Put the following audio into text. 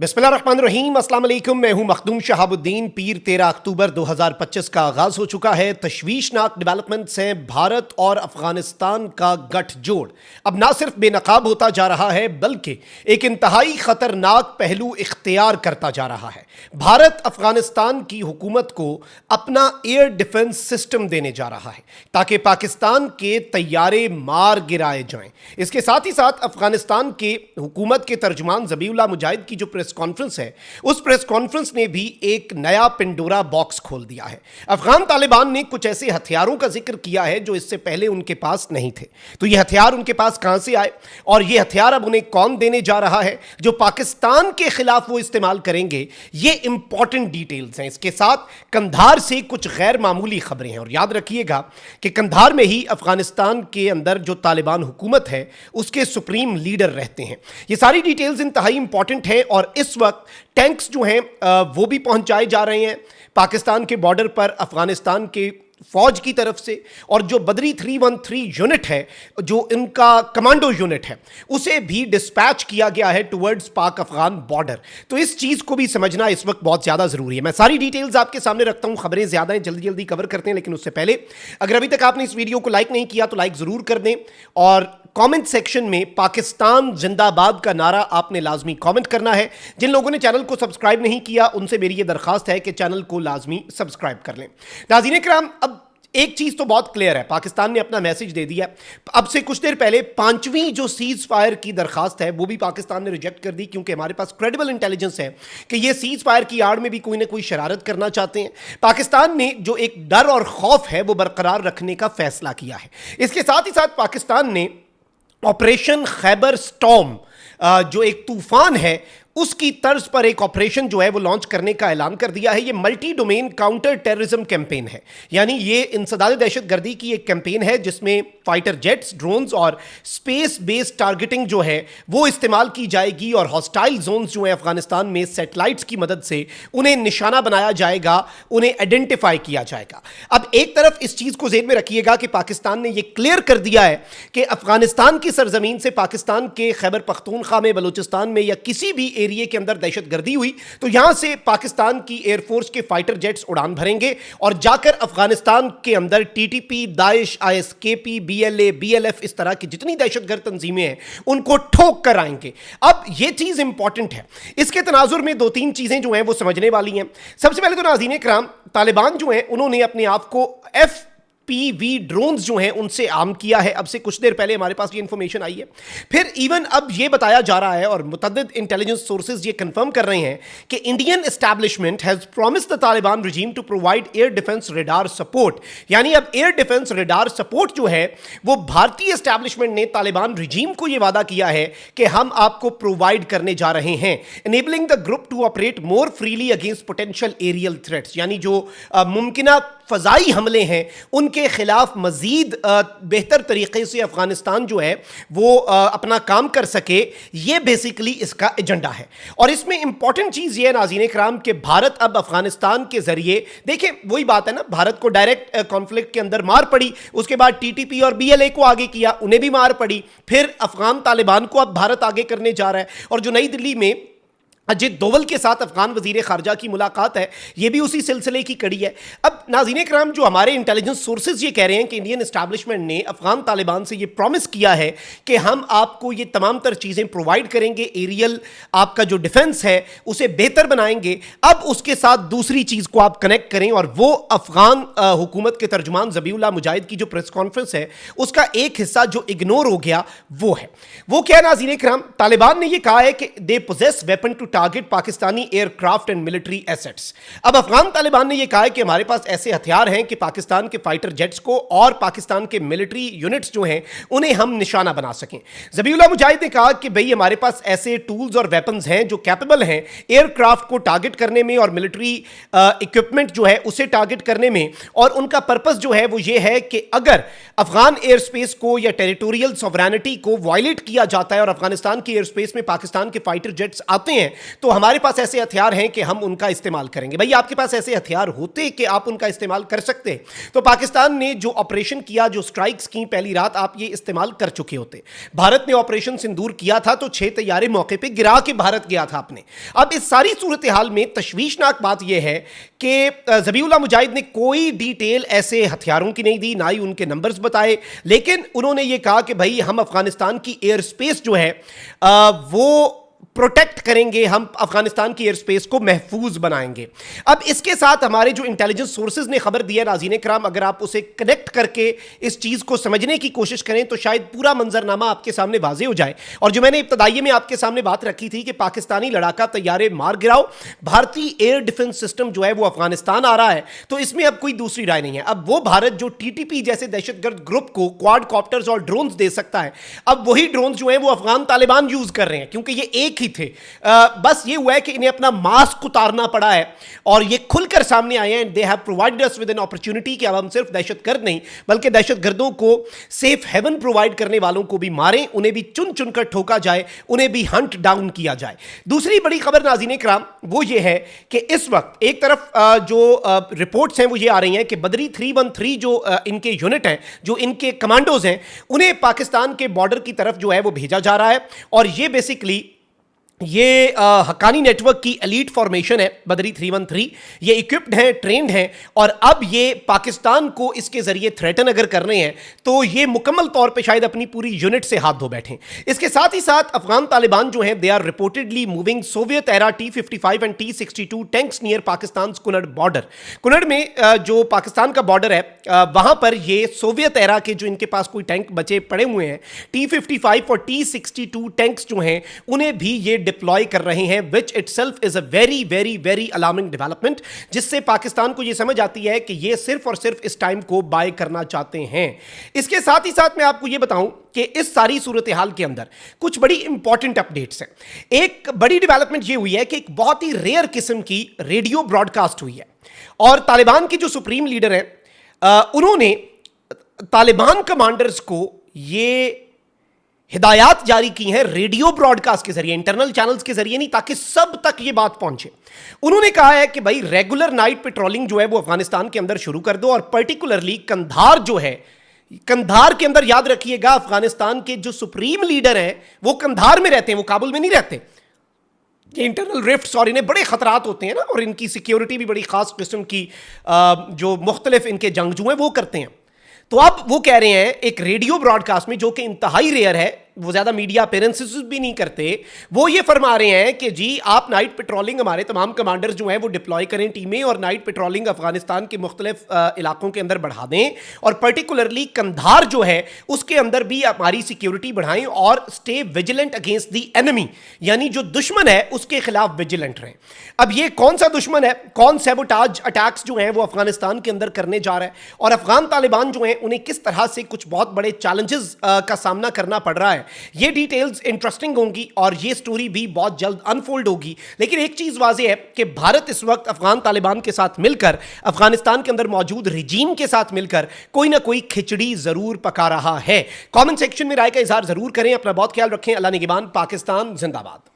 बिस्मिल्लाहिर्रहमानिर्रहीम, अस्सलाम वालेकुम। मैं हूं मखदूम शहाबुद्दीन। पीर 13 अक्टूबर 2025 का आगाज हो चुका है। तशवीशनाक डेवलपमेंट्स हैं। भारत और अफगानिस्तान का गठजोड़ अब ना सिर्फ बेनकाब होता जा रहा है बल्कि एक इंतहाई खतरनाक पहलू इख्तियार करता जा रहा है। भारत अफगानिस्तान की हुकूमत को अपना एयर डिफेंस सिस्टम देने जा रहा है ताकि पाकिस्तान के तैयारे मार गिराए जाएं। इसके साथ ही साथ अफगानिस्तान के हुकूमत के तर्जुमान ज़बीउल्लाह मुजाहिद की जो प्रेस कॉन्फ्रेंस है, उस प्रेस कॉन्फ्रेंस ने भी एक नया पिंडोरा बॉक्स खोल दिया है। अफगान तालिबान ने कुछ ऐसे हथियारों का जिक्र किया है जो इससे पहले उनके पास नहीं थे। तो ये हथियार उनके पास कहां से आए और ये हथियार अब उन्हें कौन देने जा रहा है जो पाकिस्तान के खिलाफ वो इस्तेमाल करेंगे, ये इंपॉर्टेंट डिटेल्स हैं। इसके साथ कंधार से कुछ गैर मामूली खबरें हैं और याद रखिएगा कि कंधार में ही अफगानिस्तान के अंदर जो तालिबान हुकूमत है उसके सुप्रीम लीडर रहते हैं। ये सारी डिटेल्स इंतहाई इंपॉर्टेंट है और इस वक्त टैंक्स जो हैं वो भी पहुंचाए जा रहे हैं पाकिस्तान के बॉर्डर पर अफगानिस्तान के फौज की तरफ से। और जो बदरी 313 यूनिट है, जो इनका कमांडो यूनिट है, उसे भी डिस्पैच किया गया है टुवर्ड्स पाक अफगान बॉर्डर। तो इस चीज़ को भी समझना इस वक्त बहुत ज़्यादा ज़रूरी है। मैं सारी डिटेल्स आपके सामने रखता हूँ। खबरें ज़्यादा हैं, जल्दी जल्दी कवर करते हैं, लेकिन उससे पहले अगर अभी तक आपने इस वीडियो को लाइक नहीं किया तो लाइक ज़रूर कर दें और कमेंट सेक्शन में पाकिस्तान जिंदाबाद का नारा आपने लाजमी कमेंट करना है। जिन लोगों ने चैनल को सब्सक्राइब नहीं किया उनसे मेरी ये दरखास्त है कि चैनल को लाजमी सब्सक्राइब कर लें। नाज़रीन किराम, अब एक चीज तो बहुत क्लियर है, पाकिस्तान ने अपना मैसेज दे दिया। अब से कुछ देर पहले 5वीं जो सीज फायर की दरखास्त है वो भी पाकिस्तान ने रिजेक्ट कर दी, क्योंकि हमारे पास क्रेडिबल इंटेलिजेंस है कि ये सीज फायर की आड़ में भी कोई ना कोई शरारत करना चाहते हैं। पाकिस्तान ने जो एक डर और खौफ है वो बरकरार रखने का फैसला किया है। इसके साथ ही साथ पाकिस्तान ने ऑपरेशन खैबर स्टॉर्म, जो एक तूफान है, उसकी तर्ज पर एक ऑपरेशन जो है वो लॉन्च करने का ऐलान कर दिया है। ये multi domain counter terrorism campaign है, यानी ये इंसदाद दहशतगर्दी की एक कैंपेन है जिसमें फाइटर जेट्स, ड्रोन्स और स्पेस बेस्ड टारगेटिंग जो है वो इस्तेमाल की जाएगी और हॉस्टाइल जोन्स जो है अफगानिस्तान में सैटेलाइट्स की मदद से उन्हें निशाना बनाया जाएगा, उन्हें आइडेंटिफाई किया जाएगा। अब एक तरफ इस चीज को ज़हन में रखिएगा कि पाकिस्तान ने यह क्लियर कर दिया है कि अफगानिस्तान की सरजमीन से पाकिस्तान के खैबर पख्तूनख्वा में, बलूचिस्तान में या किसी भी एरिया के अंदर दहशतगर्दी हुई तो यहां से पाकिस्तान की एयरफोर्स के फाइटर जेट्स उड़ान भरेंगे और जाकर अफगानिस्तान के अंदर TTP, Daesh, ISKP, BLA, BLF, इस तरह की जितनी दहशतगर्द तंजीमें हैं उनको ठोक कर आएंगे। अब यह चीज इंपॉर्टेंट है। इसके तनाजुर में 2-3 चीजें जो हैं वो समझने वाली हैं। सबसे पहले तो नाज़रीन इकराम, तालिबान जो हैं उन्होंने अपने आप को FPV ड्रोन्स जो हैं उनसे आर्म किया है। अब से कुछ देर पहले हमारे पास ये इंफॉर्मेशन आई है। फिर इवन अब ये बताया जा रहा है और मुतअद्दिद इंटेलिजेंस सोर्सेज ये कंफर्म कर रहे हैं कि Indian establishment has promised the Taliban regime to provide air defence radar support. यानी अब एयर डिफेंस रेडार सपोर्ट जो है वो भारतीय एस्टैब्लिशमेंट ने तालिबान रिजीम को ये वादा किया है कि हम आपको प्रोवाइड करने जा रहे हैं, enabling the group to operate more freely against potential aerial threats. यानी जो मुमकिना फजाई हमले हैं उनके खिलाफ मजीद बेहतर तरीके से अफगानिस्तान जो है वो अपना काम कर सके। ये बेसिकली इसका एजेंडा है। और इसमें इंपॉर्टेंट चीज ये है नाज़रीन इकराम कि भारत अब अफगानिस्तान के जरिए, देखिए वही बात है ना, भारत को डायरेक्ट कॉन्फ्लिक्ट के अंदर मार पड़ी, उसके बाद टीटीपी और बीएलए को आगे किया, उन्हें भी मार पड़ी, फिर अफगान तालिबान को अब भारत आगे करने जा रहा है। और जो नई दिल्ली में अजित डोवल के साथ अफगान वजीर खारजा की मुलाकात है, यह भी उसी सिलसिले की कड़ी है। अब नाज़रीन इकराम, जो हमारे इंटेलिजेंस सोर्सेज ये कह रहे हैं कि इंडियन एस्टैब्लिशमेंट ने अफगान तालिबान से ये प्रॉमिस किया है कि हम आपको ये तमाम तर चीज़ें प्रोवाइड करेंगे, एरियल आपका जो डिफेंस है उसे बेहतर बनाएंगे। अब उसके साथ दूसरी चीज़ को आप कनेक्ट करें और वो अफगान हुकूमत के तर्जुमान ज़बीउल्लाह मुजाहिद की जो प्रेस कॉन्फ्रेंस है उसका एक हिस्सा जो इग्नोर हो गया वो है। वो क्या नाज़रीन इकराम, तालिबान ने यह कहा है कि they possess weapon to target Pakistani aircraft and military assets. अब अफगान तालिबान ने यह कहा है कि हमारे पास ऐसे हथियार हैं कि पाकिस्तान के फाइटर जेट्स को और पाकिस्तान के मिलिट्री यूनिट्स जो हैं उन्हें हम निशाना बना सकें। ज़बीउल्लाह मुजाहिद ने कहा कि भाई हमारे पास ऐसे टूल्स और वेपन्स हैं जो कैपेबल हैं एयरक्राफ्ट को टारगेट करने में और मिलिट्री इक्विपमेंट जो है उसे टारगेट करने में। और उनका पर्पस जो है वो ये है कि अगर अफगान एयर स्पेस को या टेरिटोरियल सॉवरेनिटी को वायलेट किया जाता है और अफगानिस्तान की एयर स्पेस में पाकिस्तान के फाइटर जेट्स आते हैं तो हमारे पास ऐसे हथियार हैं कि हम उनका इस्तेमाल करेंगे। भाई आपके पास ऐसे हथियार होते कि आप उनका इस्तेमाल कर सकते, तो पाकिस्तान ने जो ऑपरेशन किया, जो स्ट्राइक्स की पहली रात, आप ये इस्तेमाल कर चुके होते। भारत ने ऑपरेशन सिंदूर किया था तो 6 तैयारे मौके पे गिरा के भारत गया था आपने। अब इस सारी सूरत हाल में तशवीशनाक बात यह है कि ज़बीउल्लाह मुजाहिद ने कोई डिटेल ऐसे हथियारों की नहीं दी, ना ही उनके नंबर्स बताए, लेकिन उन्होंने ये कहा कि भाई हम अफगानिस्तान की एयर स्पेस जो है वो प्रोटेक्ट करेंगे, हम अफगानिस्तान की एयर स्पेस को महफूज बनाएंगे। अब इसके साथ हमारे जो इंटेलिजेंस सोर्सेज ने खबर दिया, नाज़रीन कराम, अगर आप उसे कनेक्ट करके इस चीज़ को समझने की कोशिश करें तो शायद पूरा मंजरनामा आपके सामने वाज़े हो जाए। और जो मैंने इब्तदाई में आपके सामने बात रखी थी कि पाकिस्तानी लड़ाका तैयारे मार गिराओ, भारतीय एयर डिफेंस सिस्टम जो है वो अफगानिस्तान आ रहा है, तो इसमें अब कोई दूसरी राय नहीं है। अब वो भारत जो TTP जैसे दहशतगर्द ग्रुप को क्वाड कॉप्टर्स और ड्रोन्स दे सकता है, अब वही ड्रोन्स जो है वो अफगान तालिबान यूज कर रहे हैं, क्योंकि ये एक ही थे। बस ये हुआ है कि इन्हें अपना मास्क उतारना पड़ा है और ये खुलकर सामने आए हैं। They have provided us with an opportunity कि अब हम सिर्फ दहशतगर्द नहीं बल्कि दहशतगर्दों को सेफ हेवन प्रोवाइड करने वालों को भी मारें, उन्हें भी चुन चुनकर ठोका जाए, उन्हें भी हंट डाउन किया जाए। दूसरी बड़ी खबर नाज़रीन कराम वो ये है कि इस वक्त एक तरफ जो रिपोर्ट्स हैं वो ये आ रही हैं कि बदरी 313 जो इनके यूनिट हैं, जो इनके कमांडोज हैं, उन्हें पाकिस्तान के बॉर्डर की तरफ जो है वो भेजा जा रहा है। और ये बेसिकली ये हक्कानी नेटवर्क की एलीट फॉर्मेशन है बदरी 313। ये इक्विप्ड हैं, ट्रेंड हैं, और अब ये पाकिस्तान को इसके जरिए थ्रेटन अगर कर रहे हैं तो ये मुकम्मल तौर पे शायद अपनी पूरी यूनिट से हाथ धो बैठें। इसके साथ ही साथ अफगान तालिबान जो हैं, they are reportedly moving Soviet era T-55 and T-62 tanks near Pakistan Kunar border. Kunar में जो पाकिस्तान का बॉर्डर है वहां पर ये सोवियत एरा के जो इनके पास कोई टैंक बचे पड़े हुए हैं, T-55 और T-62 टैंक्स जो हैं उन्हें भी ये डिप्लॉय कर रहे हैं, which itself is a very very very alarming development, जिससे पाकिस्तान को यह समझ आती है कि ये सिर्फ और सिर्फ इस टाइम को बाय करना चाहते हैं। इसके साथ ही साथ मैं आपको यह बताऊं कि इस सारी सूरत हाल के अंदर कुछ बड़ी इंपॉर्टेंट अपडेट्स हैं। एक बड़ी डेवलपमेंट यह हुई है कि एक बहुत ही रेयर किस्म की रेडियो ब्रॉडकास्ट हुई है, और तालिबान के जो सुप्रीम लीडर हैं उन्होंने तालिबान कमांडर्स को ये हिदायत जारी की हैं रेडियो ब्रॉडकास्ट के जरिए, इंटरनल चैनल्स के जरिए नहीं, ताकि सब तक ये बात पहुंचे। उन्होंने कहा है कि भाई रेगुलर नाइट पेट्रोलिंग जो है वो अफगानिस्तान के अंदर शुरू कर दो, और पर्टिकुलरली कंधार जो है, कंधार के अंदर याद रखिएगा अफगानिस्तान के जो सुप्रीम लीडर हैं वो कंधार में रहते हैं, वो काबुल में नहीं रहते। ये इंटरनल रिफ्ट्स और इन्हें बड़े खतरात होते हैं ना, और इनकी सिक्योरिटी भी बड़ी खास किस्म की जो मुख्तलिफ इनके जंगजू हैं वो करते हैं। तो अब वो कह रहे हैं एक रेडियो ब्रॉडकास्ट में, जो कि इंतहाई रेयर है, वो ज्यादा मीडिया अपीयरेंसेस भी नहीं करते, वो ये फरमा रहे हैं कि जी आप नाइट पेट्रोलिंग, हमारे तमाम कमांडर्स जो हैं वो डिप्लॉय करें टीमें, और नाइट पेट्रोलिंग अफगानिस्तान के मुख्तलिफ इलाकों के अंदर बढ़ा दें, और पर्टिकुलरली कंधार जो है उसके अंदर भी हमारी सिक्योरिटी बढ़ाएं, और stay vigilant against the enemy, यानी जो दुश्मन है उसके खिलाफ विजिलेंट रहें। अब ये कौन सा दुश्मन है, कौन सैबोटाज अटैक्स जो हैं वो अफगानिस्तान के अंदर करने जा रहा है, और अफगान तालिबान जो हैं उन्हें किस तरह से कुछ बहुत बड़े चैलेंजेस का सामना करना पड़ रहा है, ये डिटेल्स इंटरेस्टिंग होंगी और ये स्टोरी भी बहुत जल्द अनफोल्ड होगी। लेकिन एक चीज वाज़ेह है कि भारत इस वक्त अफगान तालिबान के साथ मिलकर, अफगानिस्तान के अंदर मौजूद रिजीम के साथ मिलकर कोई ना कोई खिचड़ी जरूर पका रहा है। कमेंट सेक्शन में राय का इजहार जरूर करें। अपना बहुत ख्याल रखें। अल्लाह निगहबान। पाकिस्तान जिंदाबाद।